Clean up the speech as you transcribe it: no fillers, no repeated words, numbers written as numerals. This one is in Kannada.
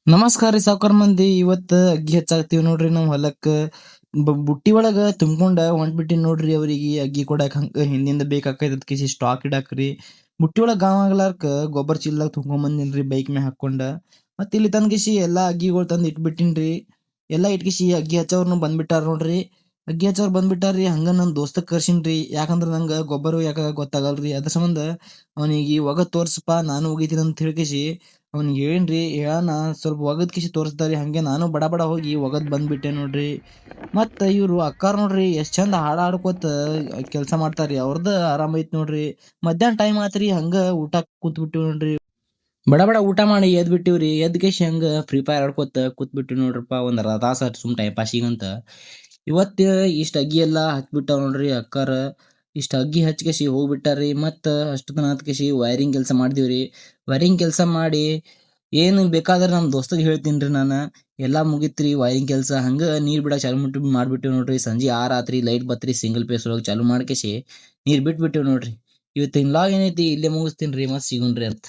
ನಮಸ್ಕಾರ ರೀ ಸಾವ್ಕಾರ ಮಂದಿ. ಇವತ್ತ ಅಗ್ಗಿ ಹಚ್ಚಾಕತ್ತೀವಿ ನೋಡ್ರಿ ನಮ್ ಹೊಲಕ್ಕ. ಬುಟ್ಟಿ ಒಳಗ ತುಂಬ್ಕೊಂಡ ಹೊಂಟ್ಬಿಟ್ಟಿನ್ ನೋಡ್ರಿ ಅವ್ರಿಗೆ ಅಗ್ಗಿ ಕೊಡಾಕ್. ಹಂಗ ಹಿಂದಿಂದ ಬೇಕಾಕೈತಿ ಅದ್ಕಿಸಿ ಸ್ಟಾಕ್ ಇಡಾಕ್ರಿ. ಬುಟ್ಟಿ ಒಳಗ ಗಾಂವ್ ಆಗ್ಲಾರ್ಕ ಗೊಬ್ಬರ ಚೀಲದಾಗ ತುಂಬ್ಕೊಂಡ್ ಬಂದಿನ್ರಿ ಬೈಕ್ ಮ್ಯಾಗ ಹಾಕೊಂಡ. ಮತ್ತ್ ಇಲ್ಲಿ ತಂದ್ಕಿಸಿ ಎಲ್ಲಾ ಅಗ್ಗಿಗೊಳ್ ತಂದ್ ಇಟ್ಬಿಟ್ಟಿನ್ರಿ. ಎಲ್ಲಾ ಇಟ್ಕಿಸಿ ಅಗ್ಗಿ ಹಚ್ಚೋರ್ನು ಬಂದ್ಬಿಟ್ಟಾರ ನೋಡ್ರಿ. ಅಗ್ಗಿ ಹಚ್ಚೋರ್ ಬಂದ್ಬಿಟ್ಟಾರ್ರಿ. ಹಂಗ ನನ್ ದೋಸ್ತಗ್ ಕರ್ಸಿನ್ರಿ. ಯಾಕಂದ್ರ ನಂಗ ಗೊಬ್ಬರ ಒಯ್ಯಾಕ ಗೊತ್ತಾಗಲ್ರಿ. ಅದ್ರ ಸಂಬಂಧ ಅವನಿಗಿ ಒಗದ್ ತೋರ್ಸಪಾ ನಾನು ಒಗಿತೀನಿ ಅಂತ ಹೇಳ್ಕಿಸಿ ಅವ್ನಿಗ್ ಹೇಳೇನ್ರಿ. ಹೇಳಾನ ಸ್ವಲ್ಪ ಒಗದ್ ಕಿಸಿ ತೋರ್ಸ್ತಾರಿ. ಹಂಗೆ ನಾನು ಬಡ ಬಡ ಹೋಗಿ ಒಗದ್ ಬಂದ್ಬಿಟ್ಟೆ ನೋಡ್ರಿ. ಮತ್ತ ಇವ್ರು ಅಕ್ಕಾರ್ ನೋಡ್ರಿ ಎಷ್ಟ್ ಚಂದ ಹಾಡ್ ಹಾಡ್ಕೋತ ಕೆಲ್ಸ ಮಾಡ್ತಾರ್ರಿ. ಅವ್ರದ್ ಆರಾಮ್ ಐತ್ ನೋಡ್ರಿ. ಮಧ್ಯಾಹ್ನ ಟೈಮ್ ಆತ್ರಿ, ಹಂಗ ಊಟಕ್ ಕುಂತ್ಬಿಟ್ಟಿವ್ ನೋಡ್ರಿ. ಬಡ ಬಡ ಊಟ ಮಾಡಿ ಎದ್ ಬಿಟ್ಟಿವ್ರಿ. ಎದ್ ಕೇಶಿ ಹಂಗ ಫ್ರೀ ಫೈರ್ ಆಡ್ಕೋತ ಕೂತ್ಬಿಟ್ಟಿವ್ ನೋಡ್ರಪ್ಪ ಒಂದ್ ಅರ್ಧ ತಾಸ ಸುಮ್ ಟೈಮ್ ಪಾಸಿಗಂತ. ಇವತ್ತ ಇಷ್ಟ ಅಗ್ಗಿ ಎಲ್ಲಾ ಹಚ್ಬಿಟ್ಟಾವ್ ನೋಡ್ರಿ ಅಕ್ಕಾರ. ಇಷ್ಟ ಅಗ್ಗಿ ಹಚ್ಕೇಸಿ ಹೋಗ್ಬಿಟ್ಟಾರ್ರಿ. ಮತ್ತ ಅಷ್ಟೊತ್ತನ ಹತ್ಕೇಸಿ ವೈರಿಂಗ್ ಕೆಲ್ಸ ಮಾಡ್ದಿವ್ರಿ. ವೈರಿಂಗ್ ಕೆಲ್ಸ ಮಾಡಿ ಏನ್ ಬೇಕಾದ್ರ ನಮ್ ದೋಸ್ತಗ್ ಹೇಳ್ತೀನ್ರಿ ನಾನ. ಎಲ್ಲಾ ಮುಗಿತ್ರಿ ವೈರಿಂಗ್ ಕೆಲ್ಸ. ಹಂಗ ನೀರ್ ಬಿಡಾಕ್ ಚಾಲು ಮಾಡ್ಬಿಟ್ಟಿವ್ ನೋಡ್ರಿ. ಸಂಜಿ 6 ಆತ್ರಿ, ಲೈಟ್ ಬತ್ರಿ. ಸಿಂಗಲ್ ಪೇಸ್ ಒಳಗ್ ಚಾಲು ಮಾಡ್ಕೇಸಿ ನೀರ್ ಬಿಟ್ಬಿಟ್ಟಿವ್ ನೋಡ್ರಿ. ಇವತ್ತಿನ ಲಾಗ್ ಏನೈತಿ ಇಲ್ಲೇ ಮುಗಿಸ್ತೀನ್ರಿ. ಮತ್ತ್ ಸಿಗುಣ್ರಿ ಅಂತ.